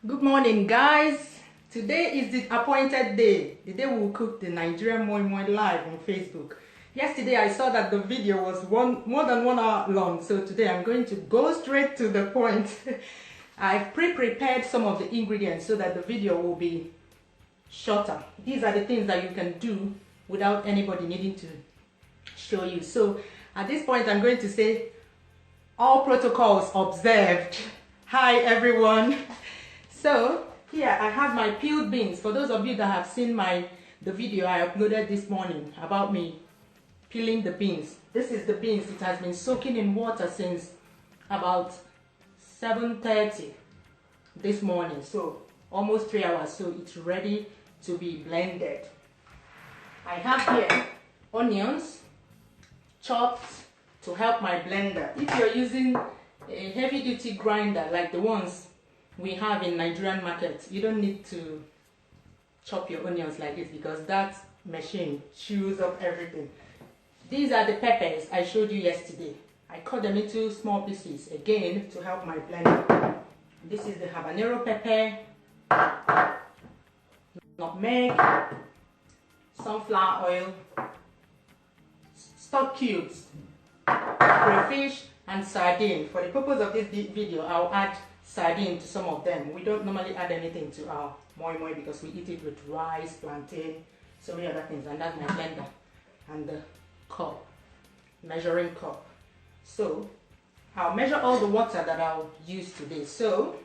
Good morning, guys. Today is the appointed day, the day we will cook the Nigerian Moi Moi live on Facebook. Yesterday I saw that the video was more than 1 hour long, so today I'm going to go straight to the point. I've pre-prepared some of the ingredients so that the video will be shorter. These are the things that you can do without anybody needing to show you. So at this point I'm going to say all protocols observed. Hi everyone. So here I have my peeled beans. For those of you that have seen the video I uploaded this morning about me peeling the beans. This is the beans. It has been soaking in water since about 7:30 this morning, so almost 3 hours. So it's ready to be blended. I have here onions chopped to help my blender. If you're using a heavy-duty grinder like the ones we have in Nigerian markets, you don't need to chop your onions like this because that machine chews up everything. These are the peppers I showed you yesterday. I cut them into small pieces again to help my blender. This is the habanero pepper, nutmeg, sunflower oil, stock cubes, crayfish, and sardine. For the purpose of this video, I'll add sardine to some of them. We don't normally add anything to our moi moi because we eat it with rice, plantain, so many other things. And that's my blender and the cup, measuring cup. So I'll measure all the water that I'll use today. So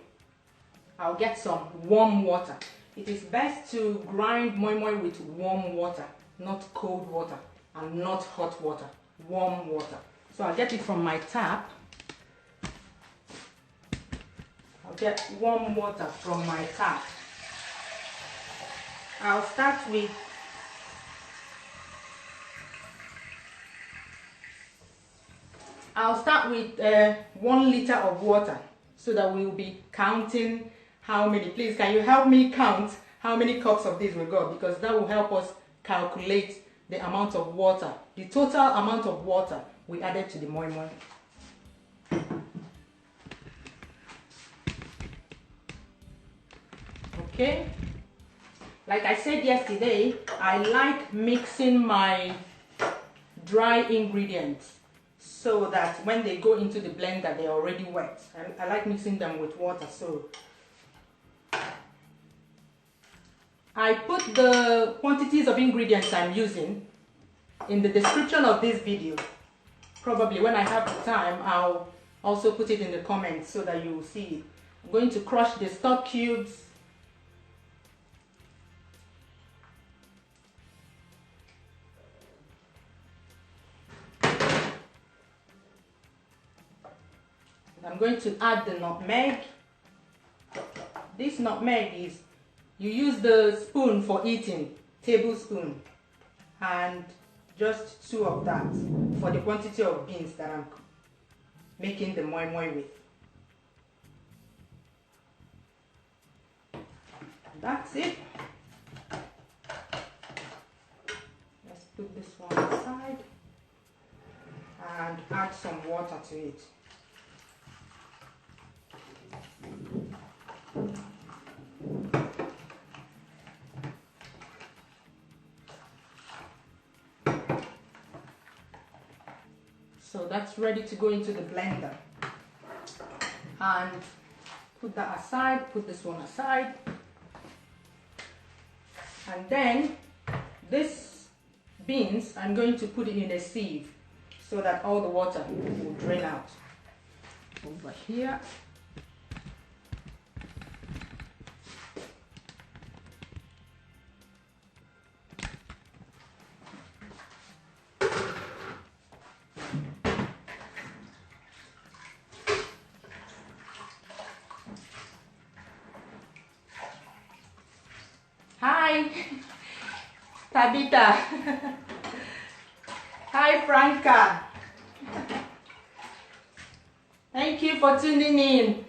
I'll get some warm water. It is best to grind moi moi with warm water, not cold water and not hot water, warm water. So I'll get it from my tap. I'll get warm water from my tap. I'll start with I'll start with 1 liter of water so that we'll be counting how many. Please, can you help me count how many cups of this we got, because that will help us calculate the amount of water, the total amount of water we added to the moi moi. Okay, like I said yesterday, I like mixing my dry ingredients so that when they go into the blender they're already wet. I like mixing them with water. So I put the quantities of ingredients I'm using in the description of this video. Probably when I have the time I'll also put it in the comments so that you will see it. I'm going to crush the stock cubes, I'm going to add the nutmeg. This nutmeg is, you use the spoon for eating, tablespoon, and just 2 of that for the quantity of beans that I'm making the moi moi with. That's it. Let's put this one aside and add some water to it. So that's ready to go into the blender. And put that aside, put this one aside. And then this beans, I'm going to put it in a sieve so that all the water will drain out. Over here. Hi, Tabitha. Hi, Franca. Thank you for tuning in.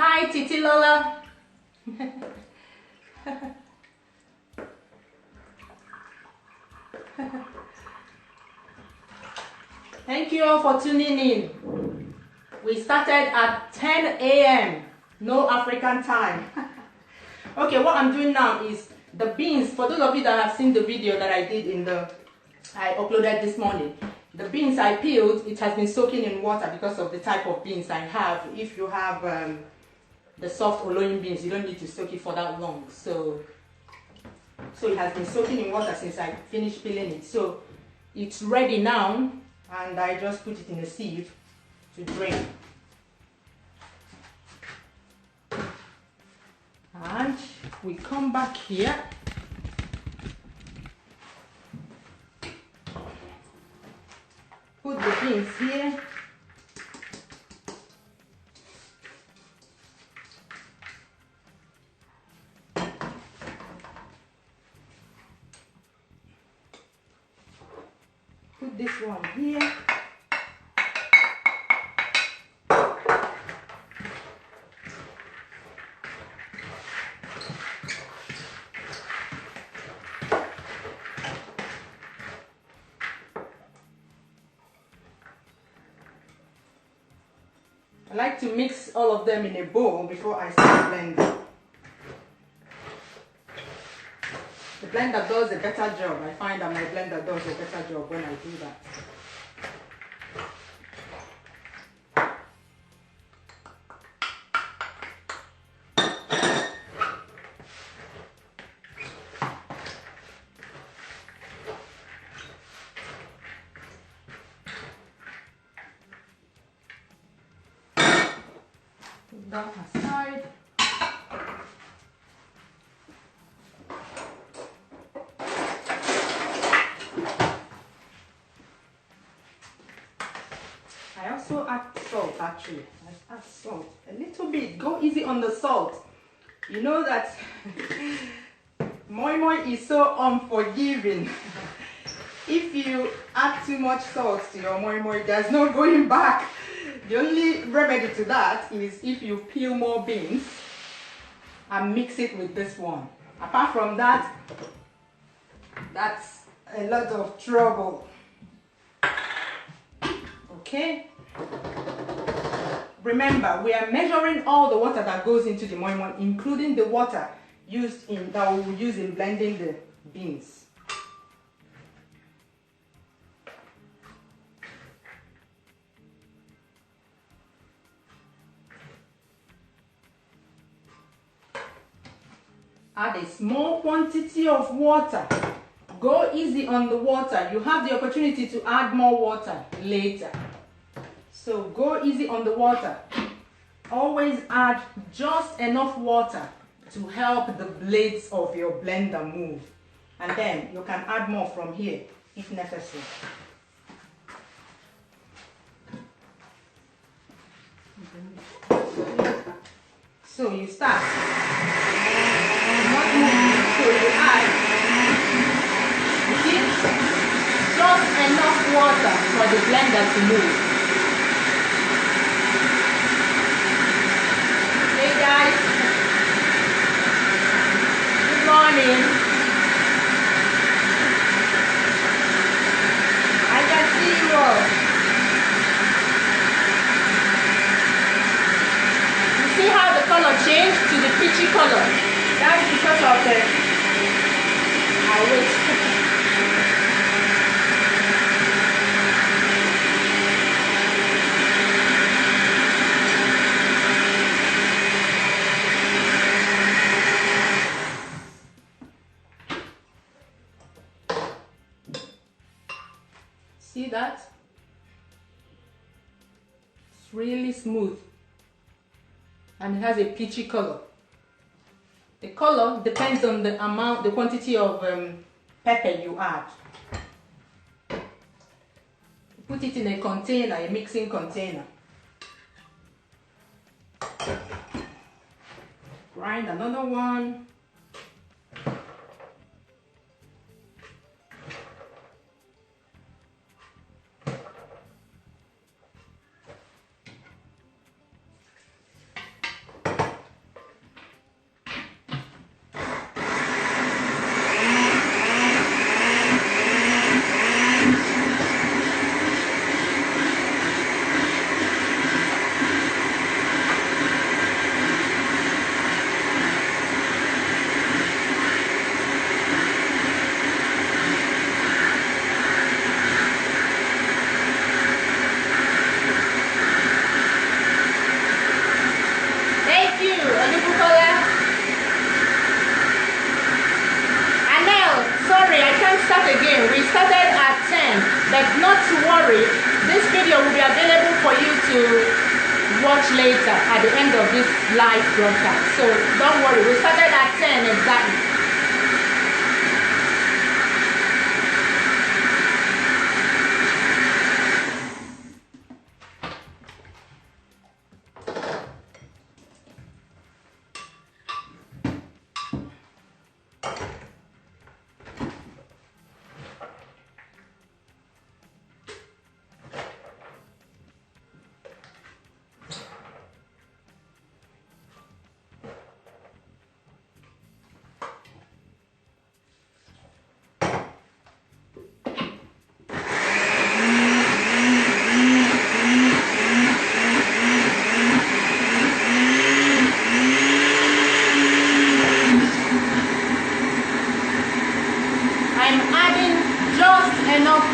Hi, Hi, Titi Lola. Thank you all for tuning in. We started at 10 a.m. No African time. Okay, what I'm doing now is the beans. For those of you that have seen the video that I did I uploaded this morning. The beans I peeled, it has been soaking in water because of the type of beans I have. If you have the soft Aluminium beans, you don't need to soak it for that long. So it has been soaking in water since I finished peeling it. So it's ready now, and I just put it in a sieve to drain. And we come back here. Put the beans here. Put this one here. I like to mix all of them in a bowl before I start blending. The blender does a better job. I find that my blender does a better job when I do that. Put that aside. I also add salt actually. I add salt a little bit. Go easy on the salt. You know that Moi Moi is so unforgiving. If you add too much salt to your Moi Moi, there's no going back. The only remedy to that is if you peel more beans and mix it with this one. Apart from that, that's a lot of trouble. Okay? Remember, we are measuring all the water that goes into the Moi Moi, including the water that we will use in blending the beans. Add a small quantity of water. Go easy on the water. You have the opportunity to add more water later. So go easy on the water. Always add just enough water to help the blades of your blender move. And then you can add more from here if necessary. So you start. Not moving, so you add, you see, just enough water for the blender to move. Hey guys, good morning. I can see you all. You see how the color changed to the peachy color? That is because of the wait. See that? It's really smooth and it has a peachy color. The color depends on the amount, the quantity of pepper you add. Put it in a container, a mixing container. Grind another one. start again. We started at 10, but not to worry. This video will be available for you to watch later at the end of this live broadcast. So don't worry, we started at 10 exactly.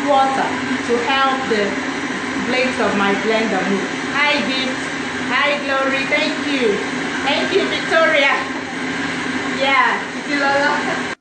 Water to help the blades of my blender move. Hi Gift, hi Glory, thank you Victoria. Yeah, Lola.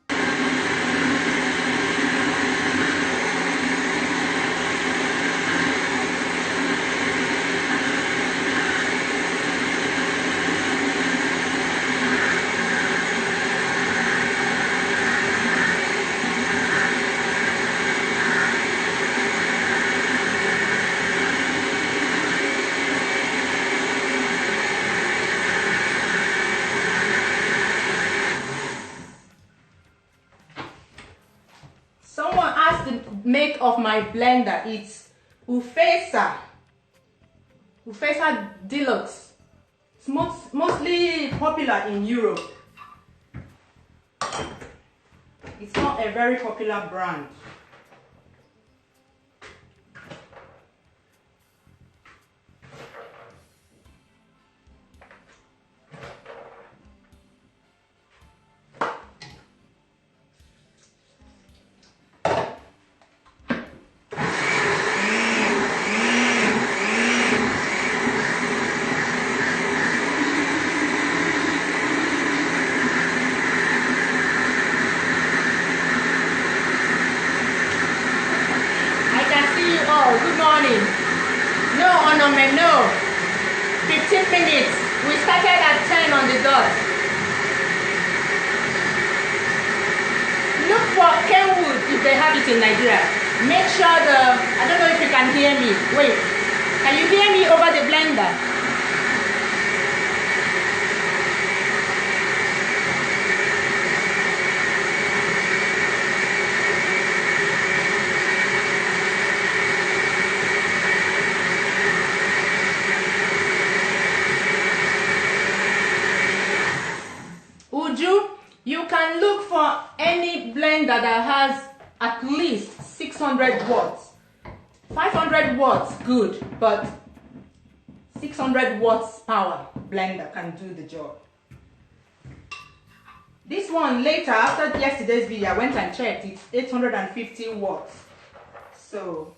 Make of my blender, it's Ufesa Deluxe. It's mostly popular in Europe. It's not a very popular brand. No, 15 minutes. We started at 10 on the dot. Look for Kenwood if they have it in Nigeria. Make sure I don't know if you can hear me. Wait, can you hear me over the blender? You can look for any blender that has at least 600 watts. 500 watts, good, but 600 watts power blender can do the job. This one later, after yesterday's video, I went and checked, it's 850 watts. So,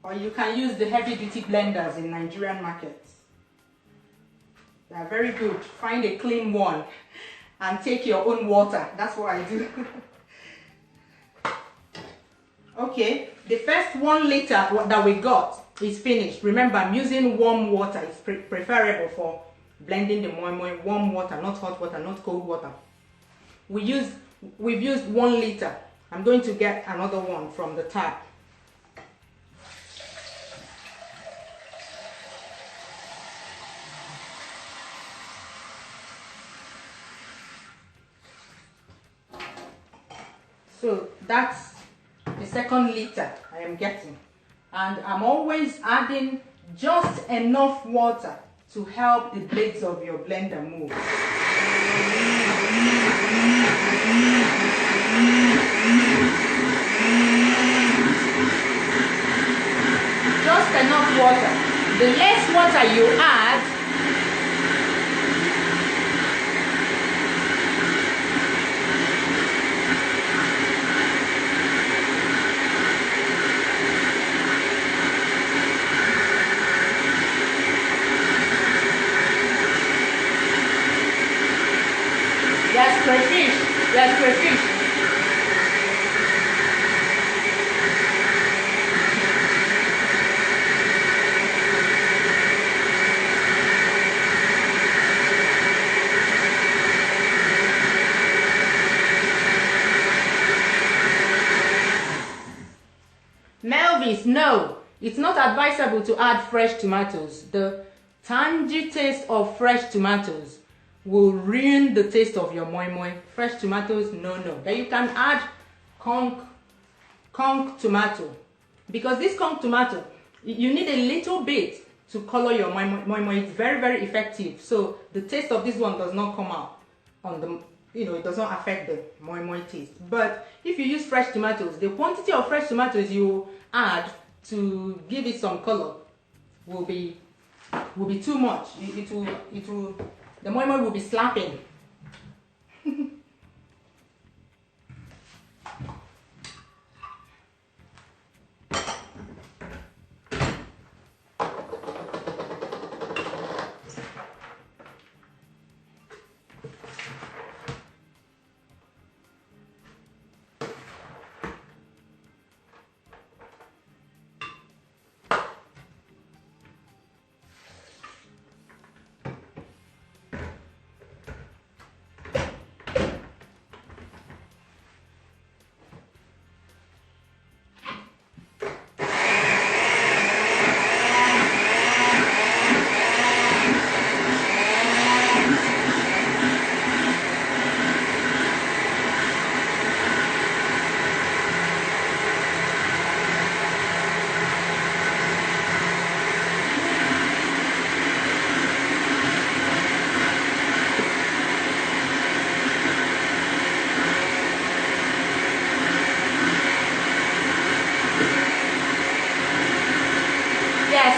or you can use the heavy duty blenders in Nigerian markets. They are very good. Find a clean one and take your own water. That's what I do. Okay, the first 1 liter that we got is finished. Remember, I'm using warm water. It's preferable for blending the moi moi. Warm water, not hot water, not cold water. We've used 1 liter. I'm going to get another one from the tap. So that's the 2nd liter I am getting, and I'm always adding just enough water to help the blades of your blender move. Just enough water. The less water you add, crayfish. That's crayfish. Melvis, no, it's not advisable to add fresh tomatoes. The tangy taste of fresh tomatoes will ruin the taste of your moi moi. Fresh tomatoes, no. Then you can add conch tomato, because this conch tomato, you need a little bit to color your moi moi. It's very, very effective. So the taste of this one does not come out on the, it doesn't affect the moi moi taste. But if you use fresh tomatoes, the quantity of fresh tomatoes you add to give it some color will be too much. It will the moi moi will be slapping.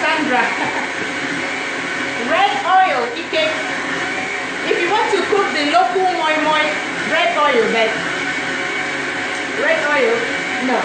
Sandra. Red oil. If you want to cook the local moi moi, red oil, but red oil, no.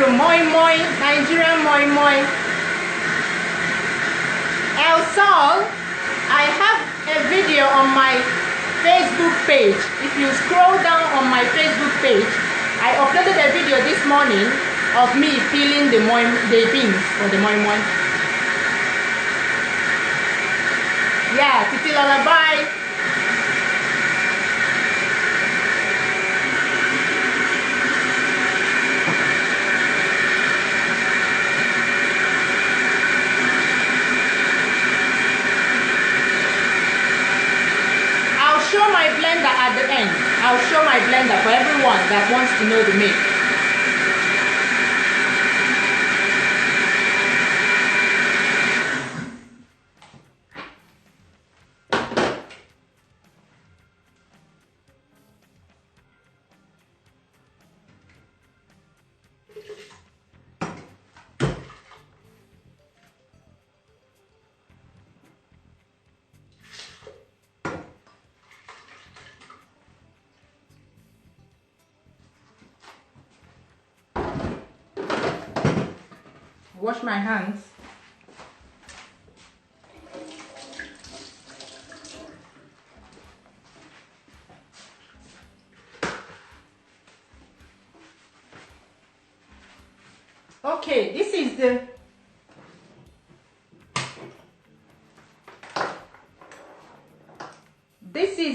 Moi Moi, Nigerian Moi Moi. El Sol, I have a video on my Facebook page. If you scroll down on my Facebook page, I uploaded a video this morning of me peeling the beans for the moi moi. Yeah, Titi Lullaby. Show my blender at the end. I'll show my blender for everyone that wants to know the make. Wash my hands. Okay, this is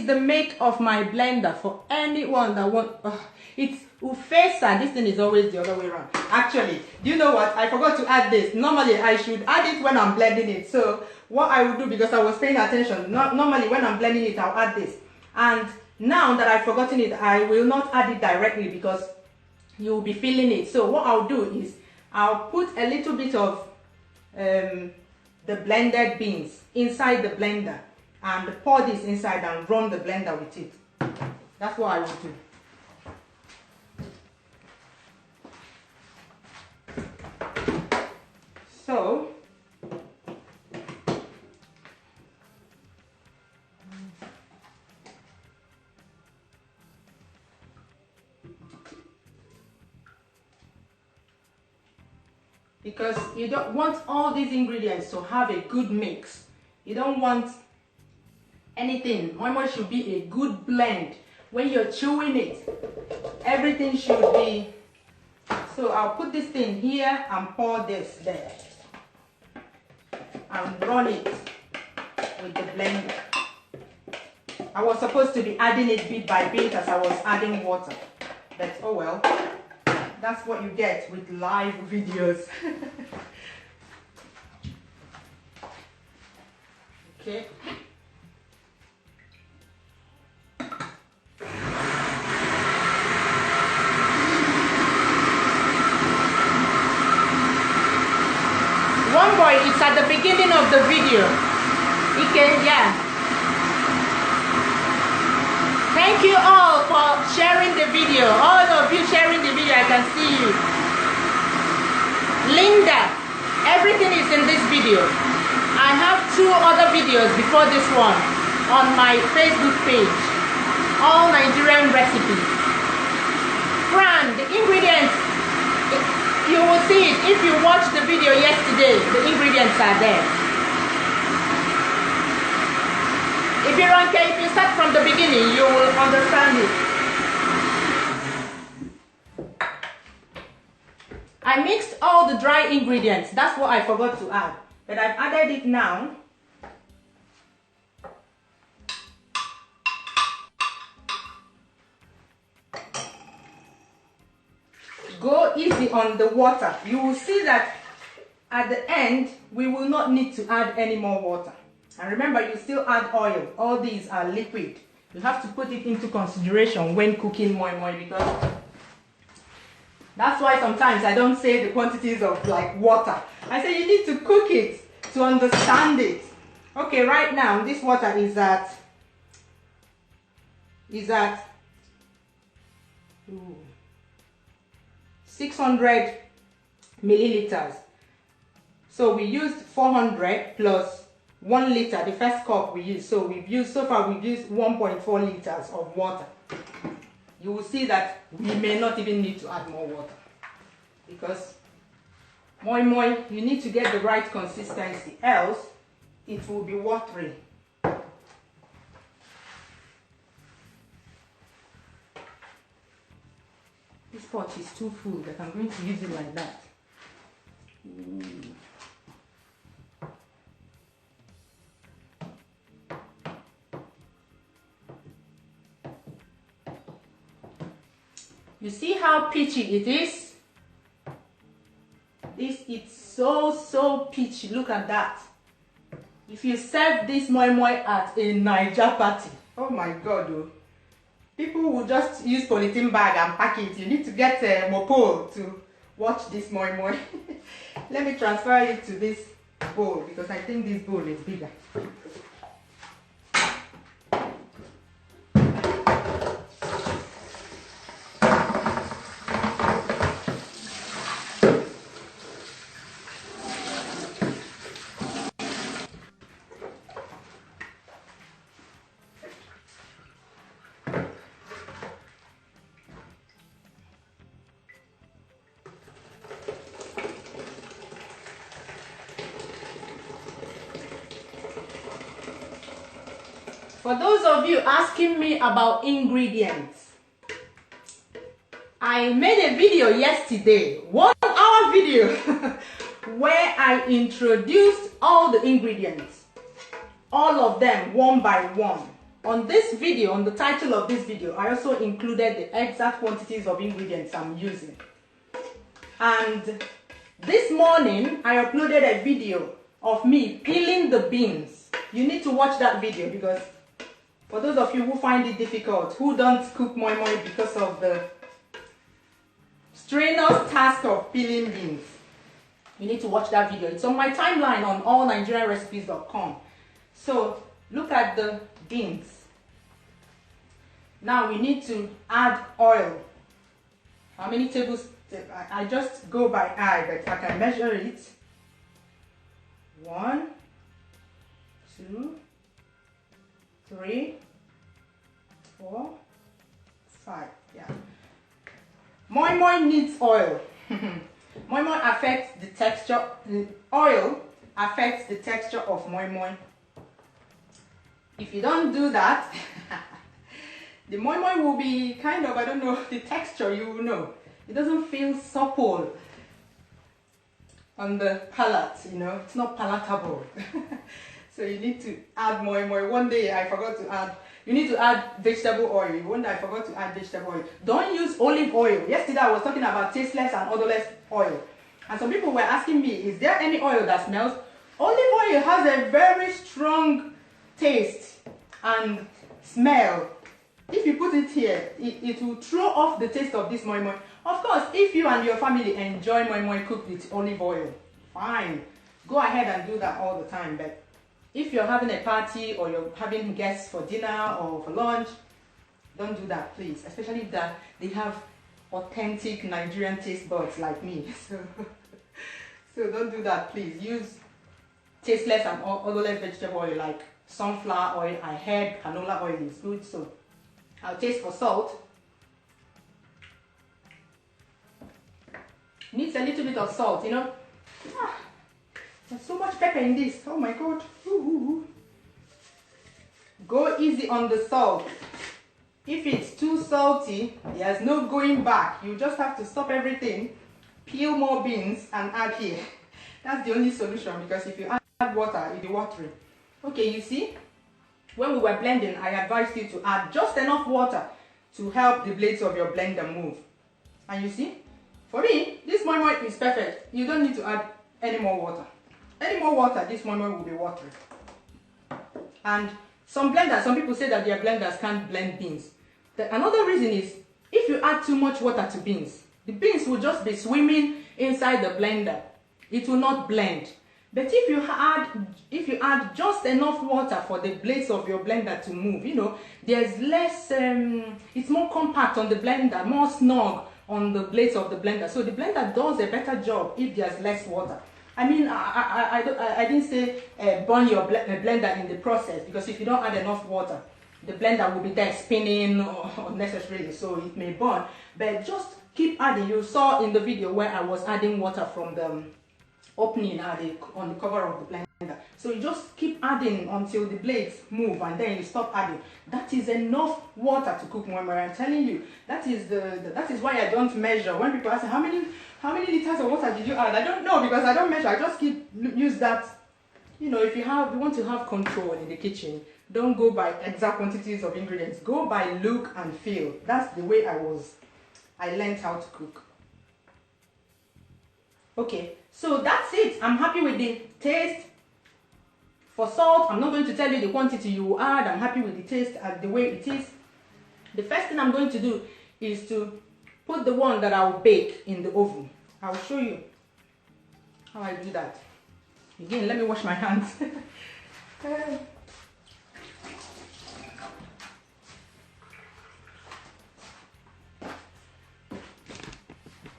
the make of my blender for anyone that want. It's Ufesa. This thing is always the other way around. Actually, do you know what? I forgot to add this. Normally, I should add it when I'm blending it. So what I will do, because I was paying attention, normally when I'm blending it, I'll add this. And now that I've forgotten it, I will not add it directly because you'll be feeling it. So what I'll do is I'll put a little bit of the blended beans inside the blender and pour this inside and run the blender with it. That's what I will do. So because you don't want all these ingredients to have a good mix. You don't want anything. Moi Moi should be a good blend. When you're chewing it, everything should be. So I'll put this thing here and pour this there and run it with the blender. I was supposed to be adding it bit by bit as I was adding water, but oh well. That's what you get with live videos. Okay. One boy, it's at the beginning of the video. He can, yeah. Thank you all for sharing the video. All of you sharing the video, I can see you. Linda, everything is in this video. I have 2 other videos before this one on my Facebook page. All Nigerian recipes. Fran, the ingredients, you will see it. If you watched the video yesterday, the ingredients are there. If you're okay, if you start from the beginning, you will understand it. I mixed all the dry ingredients. That's what I forgot to add. But I've added it now. Go easy on the water. You will see that at the end, we will not need to add any more water. And remember, you still add oil. All these are liquid. You have to put it into consideration when cooking moi moi, because that's why sometimes I don't say the quantities of like water. I say you need to cook it to understand it. Okay, right now this water is at 600 milliliters. So we used 400 plus 1 liter, the first cup we used. So we've used 1.4 liters of water. You will see that we may not even need to add more water, because moi moi, you need to get the right consistency, else it will be watery. This pot is too full, but I'm going to use it like that. You see how peachy it is? It's so peachy. Look at that. If you serve this moi moi at a Niger party, oh my God, oh. People will just use polythene bag and pack it. You need to get a mopo to watch this moi moi. Let me transfer it to this bowl, because I think this bowl is bigger. For those of you asking me about ingredients, I made a video yesterday, 1 our video where I introduced all the ingredients, all of them one by one. On this video, on the title of this video, I also included the exact quantities of ingredients I'm using. And this morning, I uploaded a video of me peeling the beans. You need to watch that video because for those of you who find it difficult, who don't cook moi moi because of the strenuous task of peeling beans, you need to watch that video. It's on my timeline on allnigerianrecipes.com. So look at the beans. Now we need to add oil. How many tablespoons? I just go by eye, but I can measure it. 1, 2, 3, 4, 5. Yeah. Moi moi needs oil. Moi moi affects the texture. Oil affects the texture of moi moi. If you don't do that, the moi moi will be kind of, I don't know, the texture, you will know. It doesn't feel supple on the palate, you know, it's not palatable. So you need to add moi moi. One day I forgot to add, you need to add vegetable oil. One day I forgot to add vegetable oil. Don't use olive oil. Yesterday I was talking about tasteless and odorless oil. And some people were asking me, is there any oil that smells? Olive oil has a very strong taste and smell. If you put it here, it will throw off the taste of this moi moi. Of course, if you and your family enjoy moi moi cooked with olive oil, fine. Go ahead and do that all the time. But if you're having a party or you're having guests for dinner or for lunch, don't do that, please. Especially if they have authentic Nigerian taste buds like me. So don't do that, please. Use tasteless and odorless vegetable oil like sunflower oil. I heard canola oil is good, so I'll taste for salt. Needs a little bit of salt, you know. There's so much pepper in this. Oh my god. Ooh. Go easy on the salt. If it's too salty, there's no going back. You just have to stop everything, peel more beans and add here. That's the only solution, because if you add water, it'll be watery. Okay, you see, when we were blending, I advised you to add just enough water to help the blades of your blender move. And you see, for me, this moi moi is perfect. You don't need to add any more water. Any more water, this moi moi will be watery. And some people say that their blenders can't blend beans. Another reason is, if you add too much water to beans, the beans will just be swimming inside the blender. It will not blend. But if you add just enough water for the blades of your blender to move, you know, there's less, it's more compact on the blender, more snug on the blades of the blender. So the blender does a better job if there's less water. I mean, I didn't say burn your blender in the process, because if you don't add enough water, the blender will be there spinning unnecessarily, so it may burn. But just keep adding. You saw in the video where I was adding water from the opening on the cover of the blender. So you just keep adding until the blades move, and then you stop adding. That is enough water to cook moi moi. I'm telling you, that is why I don't measure. When people ask how many liters of water did you add, I don't know, because I don't measure. I just use that. You know, if you want to have control in the kitchen, don't go by exact quantities of ingredients. Go by look and feel. That's the way I learned how to cook. Okay, so that's it. I'm happy with the taste. For salt, I'm not going to tell you the quantity you will add. I'm happy with the taste and the way it is. The first thing I'm going to do is to put the one that I will bake in the oven. I'll show you how I do that. Again, let me wash my hands.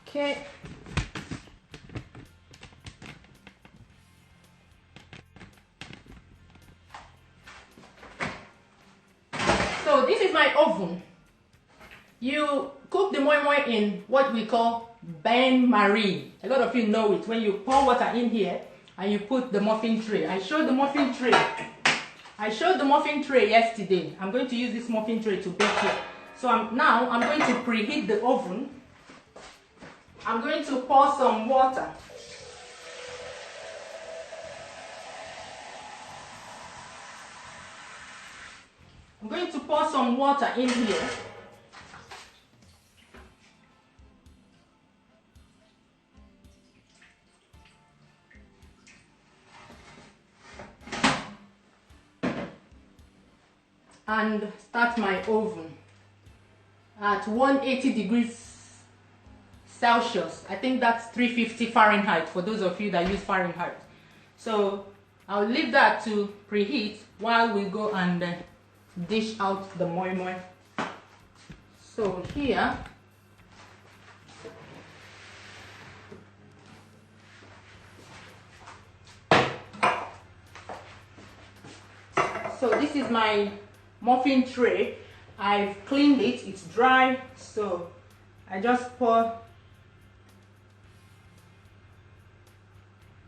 Okay. So this is my oven. You cook the moi moi in what we call bain-marie. A lot of you know it. When you pour water in here and you put the muffin tray. I showed the muffin tray. Yesterday. I'm going to use this muffin tray to bake here. So now I'm going to preheat the oven I'm going to pour some water. I'm going to pour some water in here. And start my oven at 180 degrees Celsius. I think that's 350 Fahrenheit for those of you that use Fahrenheit. So I'll leave that to preheat while we go and dish out the moi moi. So here, so this is my muffin tray. I've cleaned it, it's dry, so I just pour,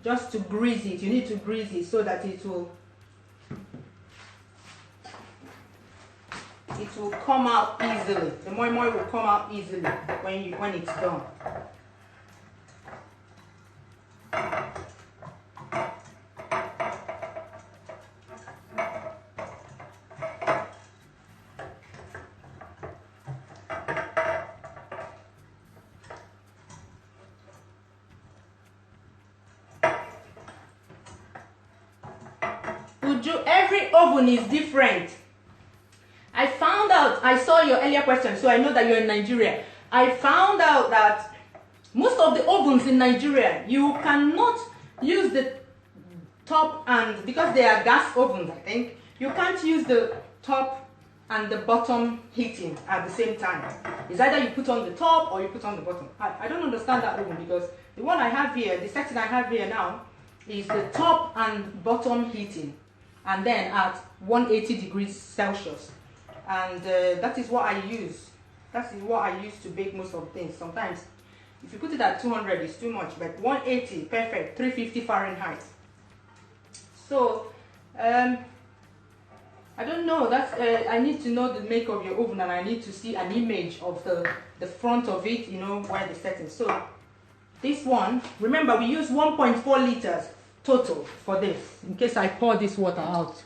just to grease it. You need to grease it so that it will come out easily. The moi moi will come out easily when it's done. Every oven is different. I found out, I saw your earlier question, so I know that you're in Nigeria. I found out that most of the ovens in Nigeria, you cannot use the top, and because they are gas ovens, I think, you can't use the top and the bottom heating at the same time. It's either you put on the top or you put on the bottom. I don't understand that oven, because the one I have here, the setting I have here now, is the top and bottom heating, and then at 180 degrees Celsius. And that is what I use. That is what I use to bake most of the things. Sometimes, if you put it at 200, it's too much, but 180, perfect, 350 Fahrenheit. So, I don't know, that's, I need to know the make of your oven, and I need to see an image of the front of it, you know, where the settings. So, this one, remember we use 1.4 liters total for this, in case I pour this water out.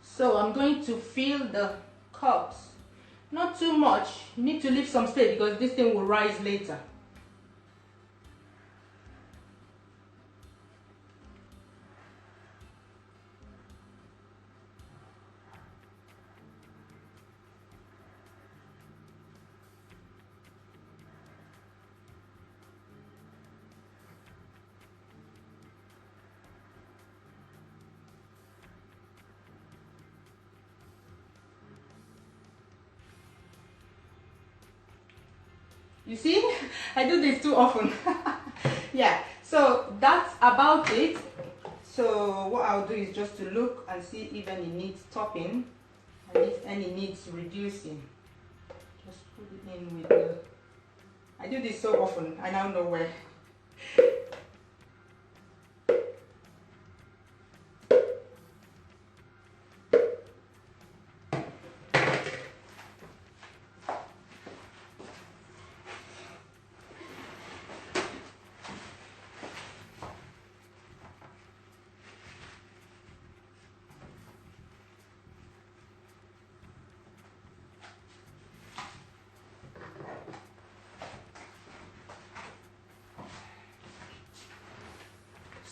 So I'm going to fill the cups. Not too much. You need to leave some space because this thing will rise later. You see, I do this too often. Yeah, so that's about it. So what I'll do is just to look and see if any needs topping and if any needs reducing. Just put it in with the... I do this so often, I now know where.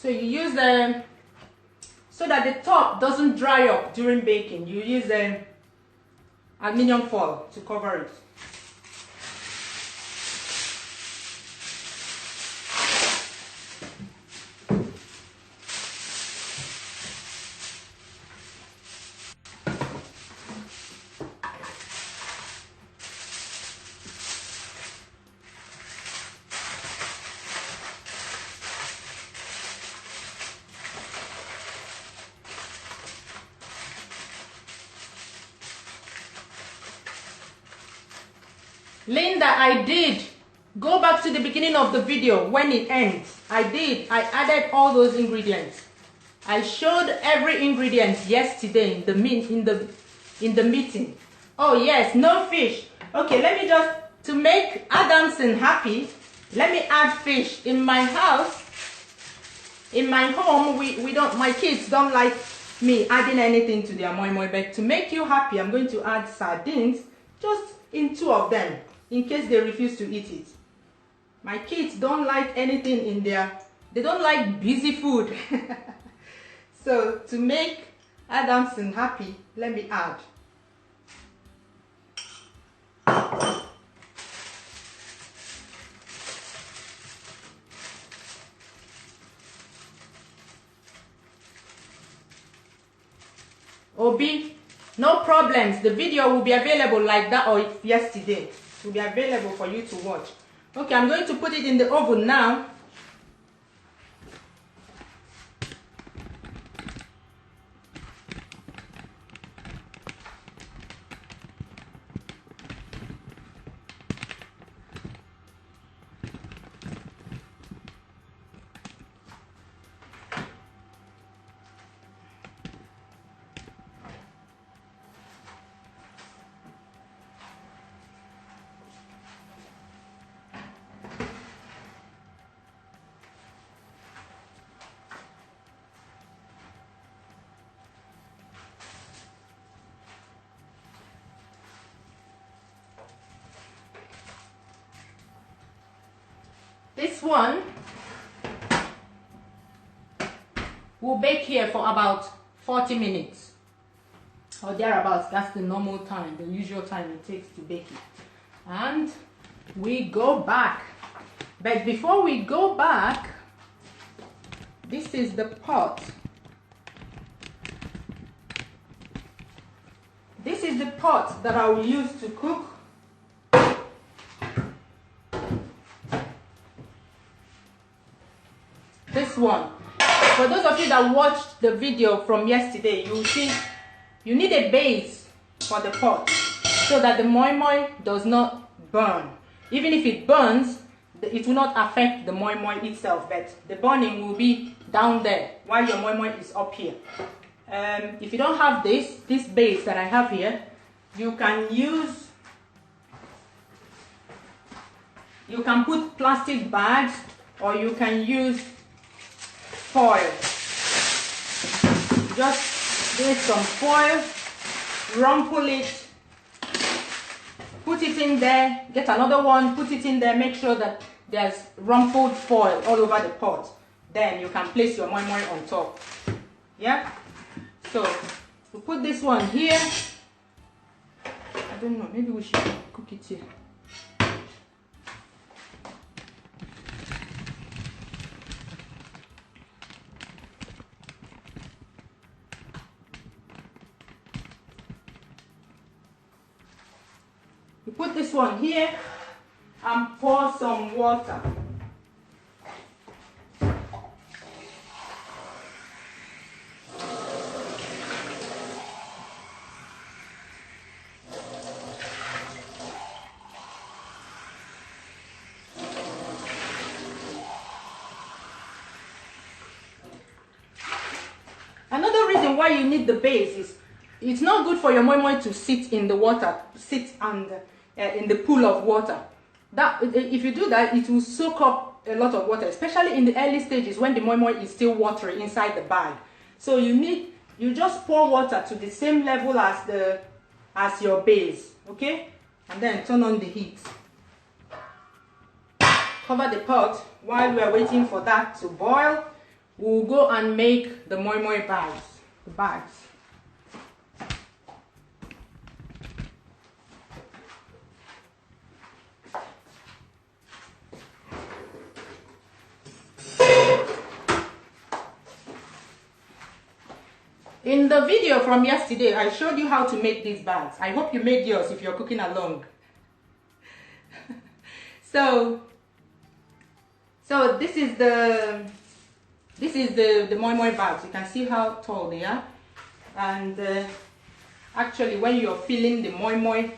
So you use so that the top doesn't dry up during baking, you use aluminium foil to cover it. Linda, I did. Go back to the beginning of the video when it ends. I did. I added all those ingredients. I showed every ingredient yesterday in the meeting. Oh yes, no fish. Okay, let me just, to make Adamson happy, let me add fish. In my house, in my home, we don't, my kids don't like me adding anything to their moi moi, but to make you happy, I'm going to add sardines, just in 2 of them, in case they refuse to eat it. My kids don't like anything in their, they don't like busy food. So to make Adamson happy, let me add. Obi, no problems. The video will be available like that, or yesterday. It will be available for you to watch. Okay, I'm going to put it in the oven now. This one will bake here for about 40 minutes or thereabouts. That's the normal time, the usual time it takes to bake it. And we go back. But before we go back, this is the pot. This is the pot that I will use to cook. This one. For those of you that watched the video from yesterday, you will see you need a base for the pot so that the moi moi does not burn. Even if it burns, it will not affect the moi moi itself, but the burning will be down there while your moi moi is up here. If you don't have this base that I have here, you can put plastic bags, or you can use foil. Just get some foil, rumple it, put it in there, get another one, put it in there, make sure that there's rumpled foil all over the pot. Then you can place your moi moi on top. Yeah? So, we put this one here. I don't know, maybe we should cook it here. We put this one here and pour some water. Another reason why you need the base is it's not good for your moi moi to sit in the water, in the pool of water. That if you do that, it will soak up a lot of water, especially in the early stages when the moi moi is still watery inside the bag. So you just pour water to the same level as your base, okay? And then turn on the heat. Cover the pot while we are waiting for that to boil. We'll go and make the moi moi bags, the bags. In the video from yesterday, I showed you how to make these bags. I hope you made yours if you're cooking along. So this is the moi moi bags. You can see how tall they are. And actually, when you're filling the moi moi,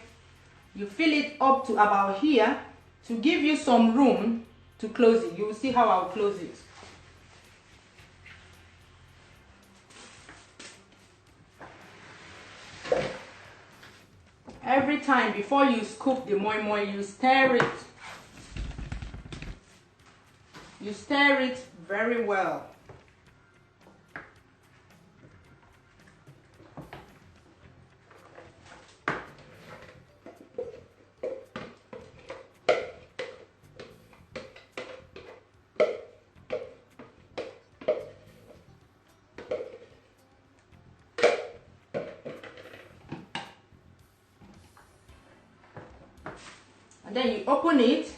you fill it up to about here to give you some room to close it. You will see how I'll close it. Every time before you scoop the moi moi, you stir it. You stir it very well. And then you open it.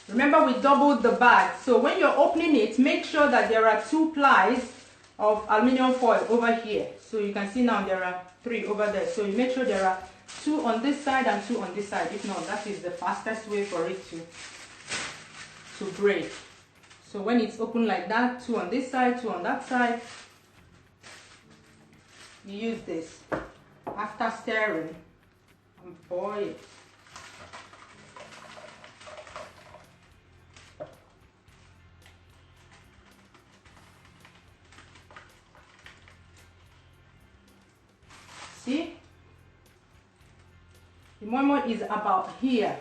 Remember, we doubled the bag. So when you're opening it, make sure that there are 2 plies of aluminium foil over here. So you can see now there are 3 over there. So you make sure there are 2 on this side and 2 on this side. If not, that is the fastest way for it to break. So when it's open like that, 2 on this side, 2 on that side, you use this. After stirring, and boil. See? The moi moi is about here.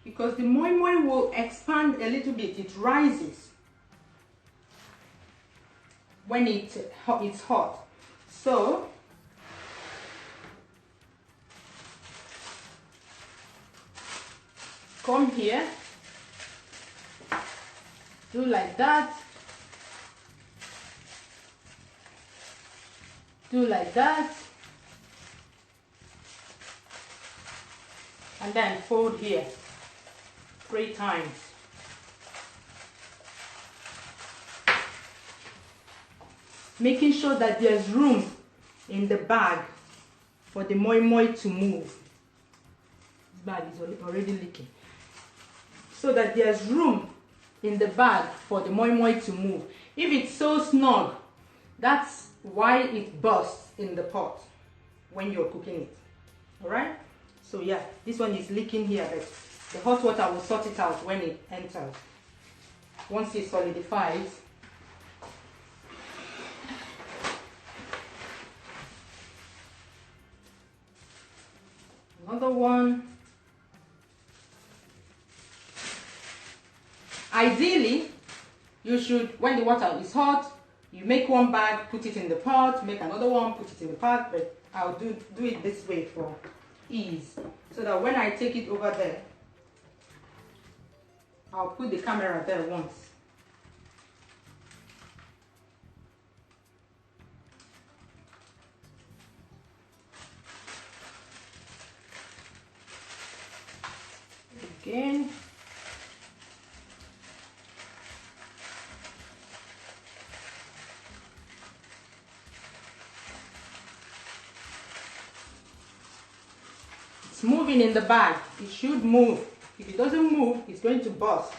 Because the moi moi will expand a little bit. It rises when it's hot. So come here, do like that. Do like that, and then fold here 3 times. Making sure that there's room in the bag for the moi moi to move. This bag is already leaking. So that there's room in the bag for the moi moi to move. If it's so snug, that's why it bursts in the pot when you're cooking it. All right, so yeah, this one is leaking here, but the hot water will sort it out when it enters. Once it solidifies, another one. Ideally, you should, when the water is hot, you make 1 bag, put it in the pot, make another one, put it in the pot, but I'll do it this way for ease. So that when I take it over there, I'll put the camera there once. Again. It's moving in the bag. It should move. If it doesn't move, it's going to burst.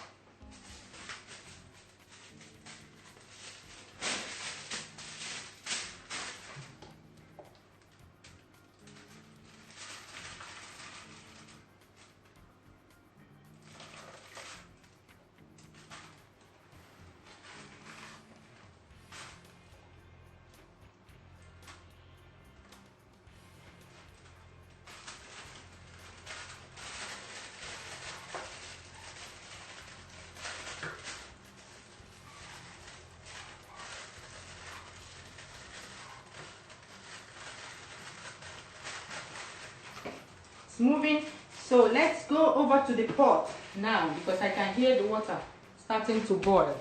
Moving. So let's go over to the pot now, because I can hear the water starting to boil.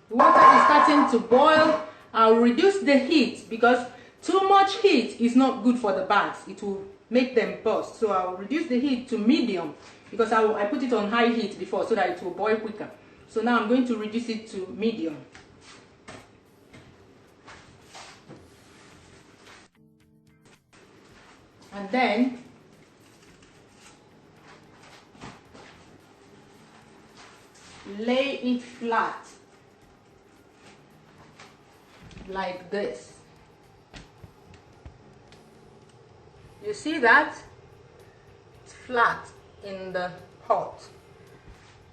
The water is starting to boil. I'll reduce the heat because too much heat is not good for the bags. It will make them burst. So I'll reduce the heat to medium because I put it on high heat before so that it will boil quicker. So now I'm going to reduce it to medium. And then lay it flat like this. You see that? It's flat in the pot.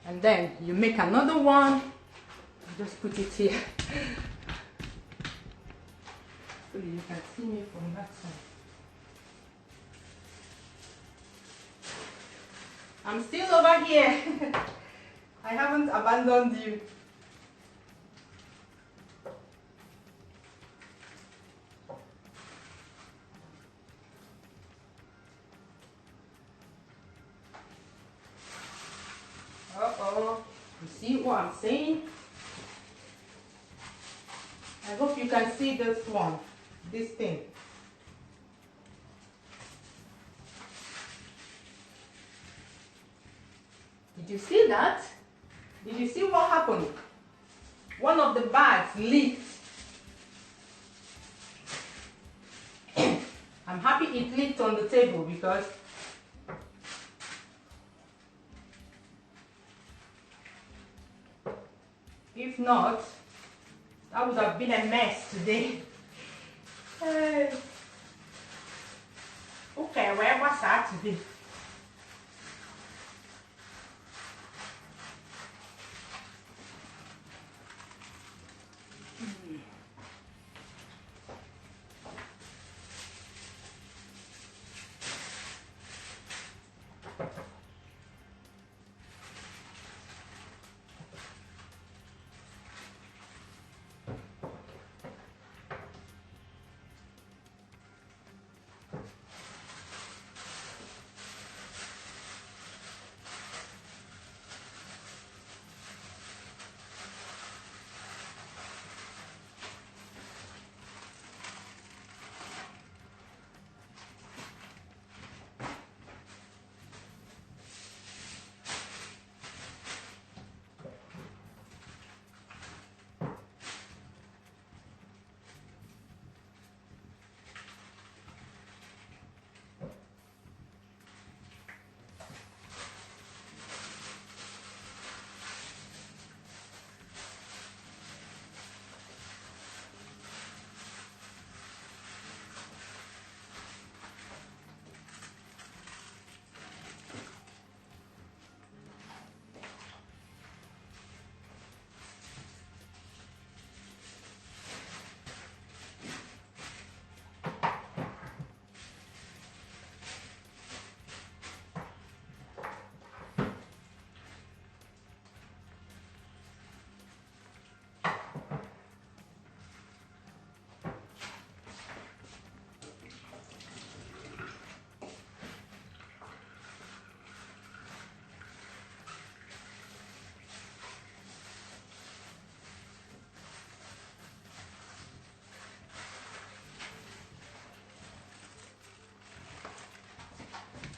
And then you make another one. Just put it here. So you can see me from that side. I'm still over here. I haven't abandoned you. Uh-oh. You see what I'm saying? I hope you can see this one. This thing. Did you see that? Did you see what happened? One of the bags leaked. I'm happy it leaked on the table because if not, that would have been a mess today. Okay, where was that today?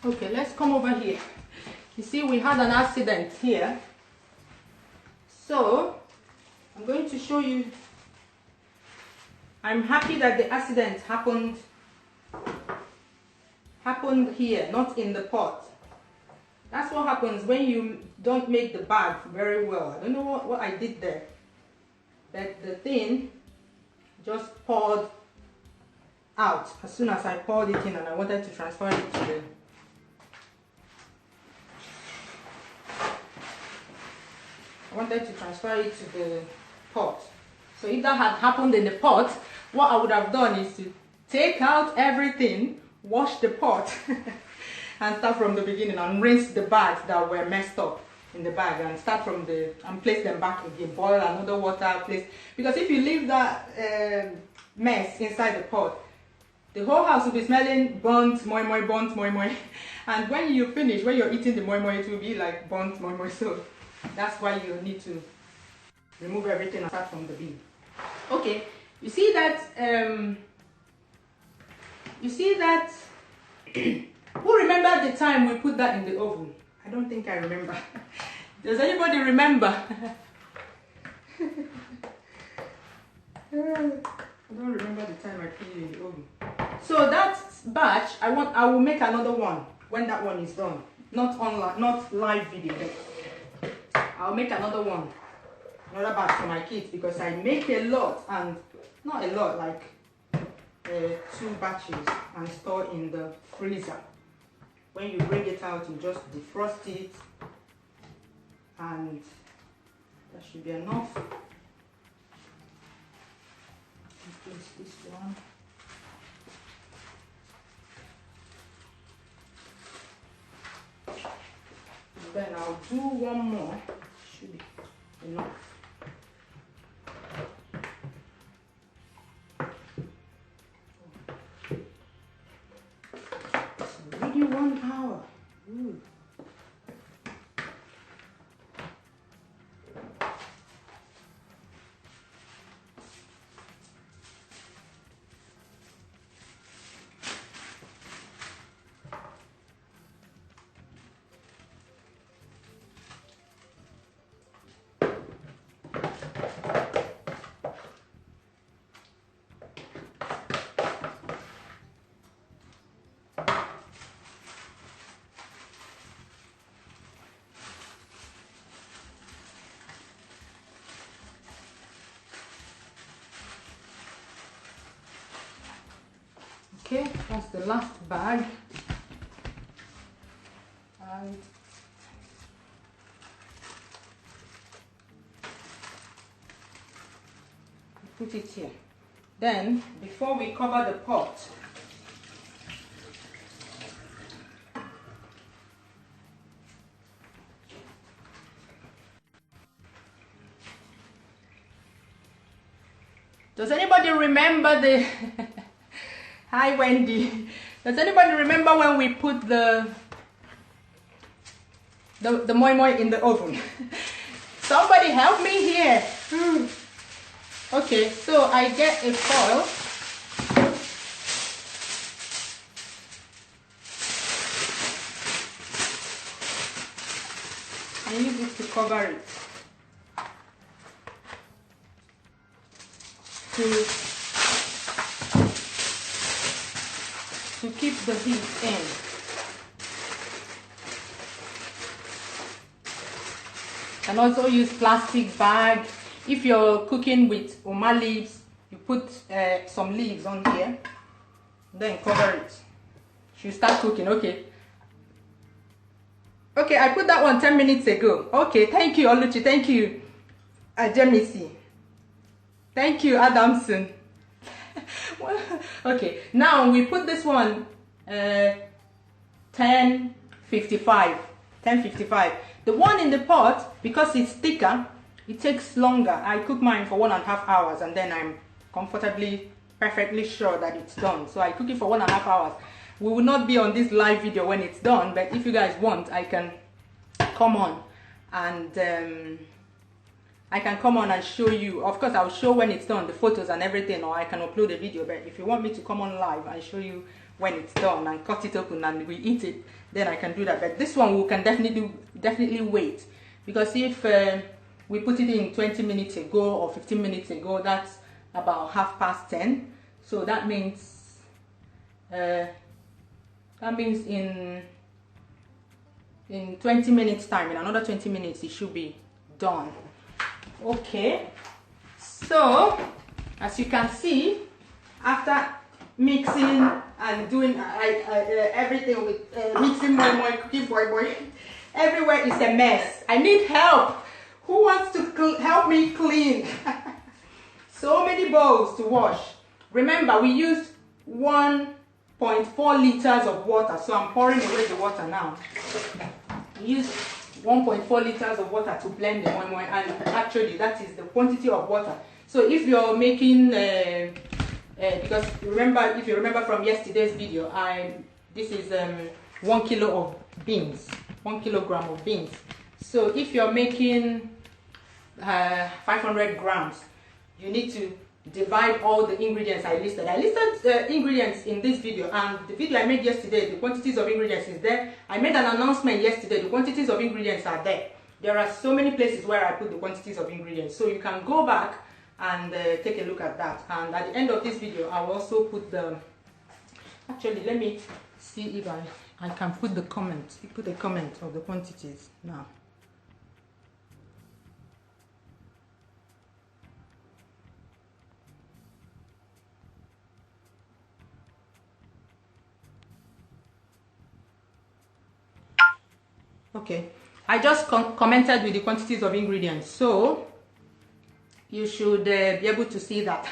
Okay, let's come over here. You see, we had an accident here. So, I'm going to show you. I'm happy that the accident happened here, not in the pot. That's what happens when you don't make the bag very well. I don't know what I did there. But the thing just poured out as soon as I poured it in, and I wanted to transfer it to the pot. So if that had happened in the pot, what I would have done is to take out everything, wash the pot and start from the beginning and rinse the bags that were messed up in the bag and start from and place them back again, boil another water, place, because if you leave that mess inside the pot, the whole house will be smelling burnt moi moi, and when you finish, when you're eating the moi moi, it will be like burnt moi moi. So that's why you need to remove everything and start from the bean. Okay, you see that who remember the time we put that in the oven? I don't think I remember. Does anybody remember? I don't remember the time I put it in the oven. So that batch, I will make another one when that one is done. Not live video, but I'll make another batch for my kids, because I make a lot, and not a lot, like 2 batches. and store in the freezer. When you bring it out, you just defrost it, and that should be enough. Place this one. And then I'll do one more. Should be enough. It's already 1 hour. Ooh. Okay, that's the last bag. And put it here. Then, before we cover the pot, does anybody remember the Hi Wendy. Does anybody remember when we put the moi moi in the oven? Somebody help me here. Okay, so I get a foil. I use it to cover it. To keep the heat in. And also use plastic bag. If you're cooking with oma leaves, you put some leaves on here, then cover it. You start cooking. Okay. Okay, I put that one 10 minutes ago. Okay, thank you, Oluchi. Thank you, Ajemisi. Thank you, Adamson. Okay, now we put this one 10:55. 10:55. The one in the pot, because it's thicker, it takes longer. I cook mine for 1.5 hours, and then I'm perfectly sure that it's done. So I cook it for 1.5 hours. We will not be on this live video when it's done, but if you guys want, I can come on and show you. Of course, I'll show when it's done, the photos and everything, or I can upload a video. But if you want me to come on live and show you when it's done and cut it open and we eat it, then I can do that. But this one we can definitely wait, because if we put it in 20 minutes ago or 15 minutes ago, that's about 10:30. So that means in 20 minutes time, in another 20 minutes, it should be done. Okay, so as you can see, after mixing and doing everything with mixing moi moi, cooking moi moi, everywhere is a mess. I need help. Who wants to help me clean? So many bowls to wash. Remember, we used 1.4 liters of water, so I'm pouring away the water now. We used 1.4 liters of water to blend the moi moi, and actually that is the quantity of water. So if you're making because remember, if you remember from yesterday's video, this is 1 kilo of beans, 1 kilogram of beans. So if you're making 500 grams, you need to divide all the ingredients I listed. I listed the ingredients in this video, and the video I made yesterday, the quantities of ingredients is there. I made an announcement yesterday, the quantities of ingredients are there. There are so many places where I put the quantities of ingredients, so you can go back and take a look at that. And at the end of this video, I will also put the, actually let me see if I can put the comment, put a comment of the quantities now. Okay, I just commented with the quantities of ingredients, so you should be able to see that.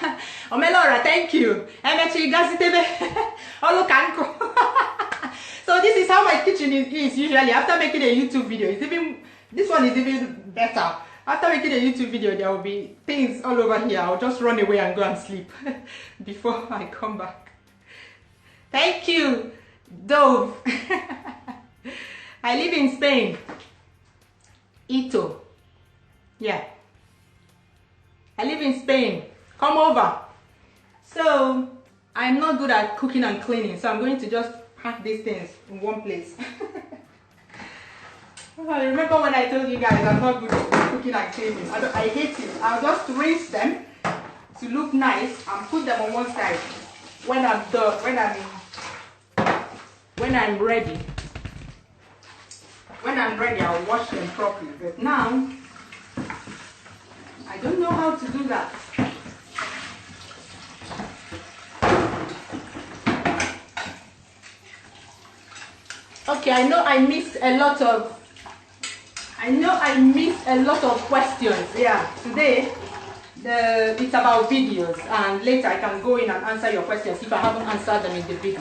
Omelora, thank you. So this is how my kitchen is usually after making a YouTube video. This one is even better. After making a YouTube video, there will be things all over here. I'll just run away and go and sleep before I come back. Thank you, Dove. I live in Spain. Ito. Yeah. I live in Spain. Come over. So, I'm not good at cooking and cleaning, so I'm going to just pack these things in one place. I remember when I told you guys I'm not good at cooking and cleaning. I hate it. I'll just rinse them to look nice and put them on one side. When I'm done, when I'm ready. When I'm ready, I'll wash them properly. But now, I don't know how to do that. Okay, I know I missed a lot of questions. Yeah, today it's about videos, and later I can go in and answer your questions if I haven't answered them in the video.